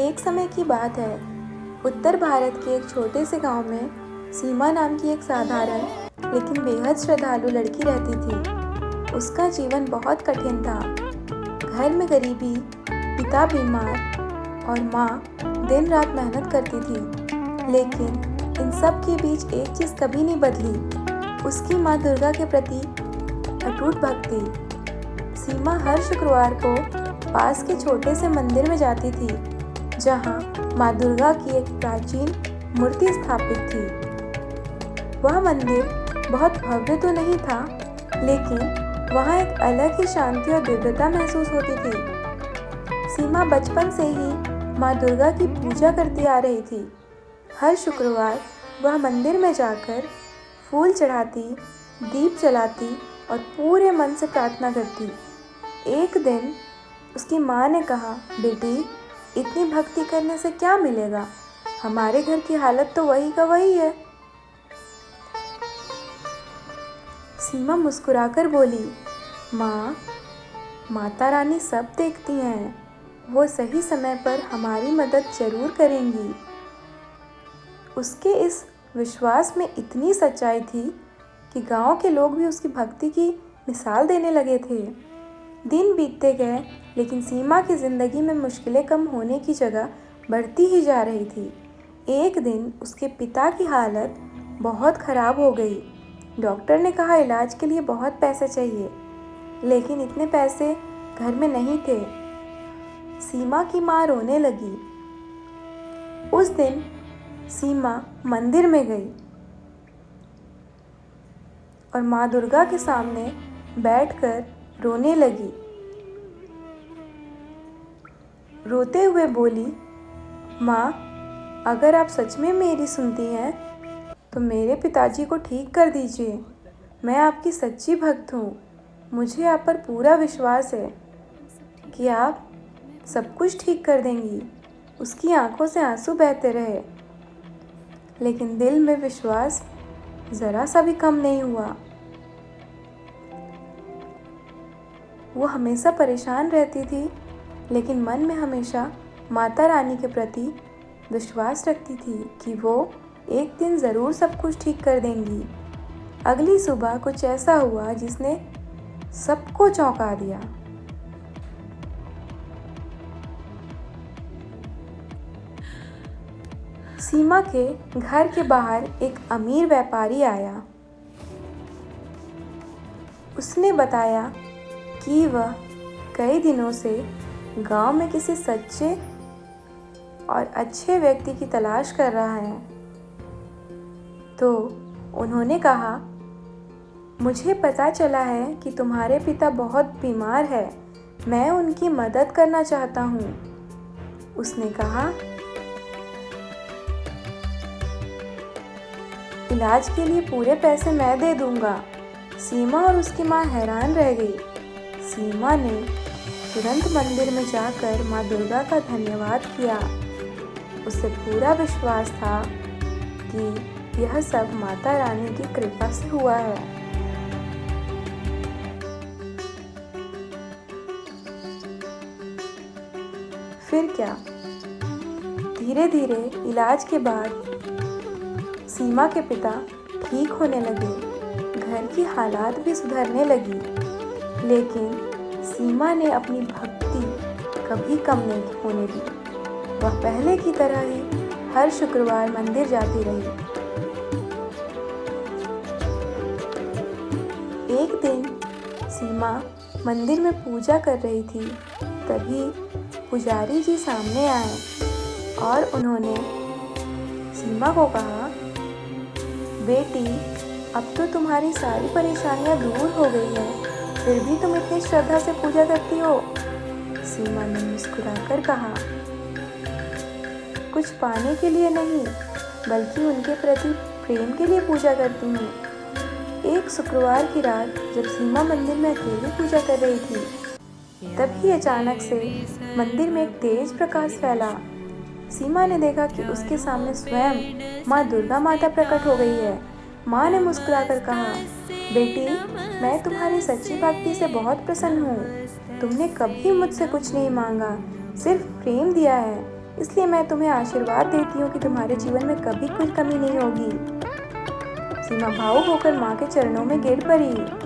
एक समय की बात है। उत्तर भारत के एक छोटे से गांव में सीमा नाम की एक साधारण लेकिन बेहद श्रद्धालु लड़की रहती थी। उसका जीवन बहुत कठिन था। घर में गरीबी, पिता बीमार और माँ दिन रात मेहनत करती थी। लेकिन इन सब के बीच एक चीज़ कभी नहीं बदली, उसकी माँ दुर्गा के प्रति अटूट भक्ति। सीमा हर शुक्रवार को पास के छोटे से मंदिर में जाती थी, जहाँ माँ दुर्गा की एक प्राचीन मूर्ति स्थापित थी। वह मंदिर बहुत भव्य तो नहीं था, लेकिन वहाँ एक अलग ही शांति और दिव्यता महसूस होती थी। सीमा बचपन से ही माँ दुर्गा की पूजा करती आ रही थी। हर शुक्रवार वह मंदिर में जाकर फूल चढ़ाती, दीप जलाती और पूरे मन से प्रार्थना करती। एक दिन उसकी माँ ने कहा, बेटी, इतनी भक्ति करने से क्या मिलेगा? हमारे घर की हालत तो वही का वही है। सीमा मुस्कुराकर बोली, माँ, माता रानी सब देखती हैं, वो सही समय पर हमारी मदद जरूर करेंगी। उसके इस विश्वास में इतनी सच्चाई थी कि गांव के लोग भी उसकी भक्ति की मिसाल देने लगे थे। दिन बीतते गए, लेकिन सीमा की ज़िंदगी में मुश्किलें कम होने की जगह बढ़ती ही जा रही थी। एक दिन उसके पिता की हालत बहुत ख़राब हो गई। डॉक्टर ने कहा इलाज के लिए बहुत पैसे चाहिए, लेकिन इतने पैसे घर में नहीं थे। सीमा की माँ रोने लगी। उस दिन सीमा मंदिर में गई और माँ दुर्गा के सामने बैठकर रोने लगी। रोते हुए बोली, माँ, अगर आप सच में मेरी सुनती हैं तो मेरे पिताजी को ठीक कर दीजिए। मैं आपकी सच्ची भक्त हूँ। मुझे आप पर पूरा विश्वास है कि आप सब कुछ ठीक कर देंगी। उसकी आंखों से आंसू बहते रहे, लेकिन दिल में विश्वास ज़रा सा भी कम नहीं हुआ। वो हमेशा परेशान रहती थी, लेकिन मन में हमेशा माता रानी के प्रति विश्वास रखती थी कि वो एक दिन ज़रूर सब कुछ ठीक कर देंगी। अगली सुबह कुछ ऐसा हुआ जिसने सबको चौंका दिया। सीमा के घर के बाहर एक अमीर व्यापारी आया। उसने बताया कि वह कई दिनों से गांव में किसी सच्चे और अच्छे व्यक्ति की तलाश कर रहा है। तो उन्होंने कहा, मुझे पता चला है कि तुम्हारे पिता बहुत बीमार है, मैं उनकी मदद करना चाहता हूँ। उसने कहा, इलाज के लिए पूरे पैसे मैं दे दूंगा। सीमा और उसकी माँ हैरान रह गई। सीमा ने तुरंत मंदिर में जाकर माँ दुर्गा का धन्यवाद किया। उसे पूरा विश्वास था कि यह सब माता रानी की कृपा से हुआ है। फिर क्या, धीरे धीरे इलाज के बाद सीमा के पिता ठीक होने लगे। घर की हालात भी सुधरने लगी, लेकिन सीमा ने अपनी भक्ति कभी कम नहीं होने दी। वह पहले की तरह ही हर शुक्रवार मंदिर जाती रही। एक दिन सीमा मंदिर में पूजा कर रही थी, तभी पुजारी जी सामने आए और उन्होंने सीमा को कहा, बेटी, अब तो तुम्हारी सारी परेशानियां दूर हो गई हैं, फिर भी तुम इतनी श्रद्धा से पूजा करती हो। सीमा ने मुस्कुराकर कहा, कुछ पाने के लिए नहीं, बल्कि उनके प्रति प्रेम के लिए पूजा करती हूँ। एक शुक्रवार की रात जब सीमा मंदिर में अकेली पूजा कर रही थी, तभी अचानक से मंदिर में एक तेज प्रकाश फैला। सीमा ने देखा कि उसके सामने स्वयं माँ दुर्गा माता प्रकट हो गई है। माँ ने मुस्कुराकर कहा, बेटी, मैं तुम्हारी सच्ची भक्ति से बहुत प्रसन्न हूँ। तुमने कभी मुझसे कुछ नहीं मांगा, सिर्फ प्रेम दिया है। इसलिए मैं तुम्हें आशीर्वाद देती हूँ कि तुम्हारे जीवन में कभी कोई कमी नहीं होगी। सीमा भावुक होकर माँ के चरणों में गिर पड़ी।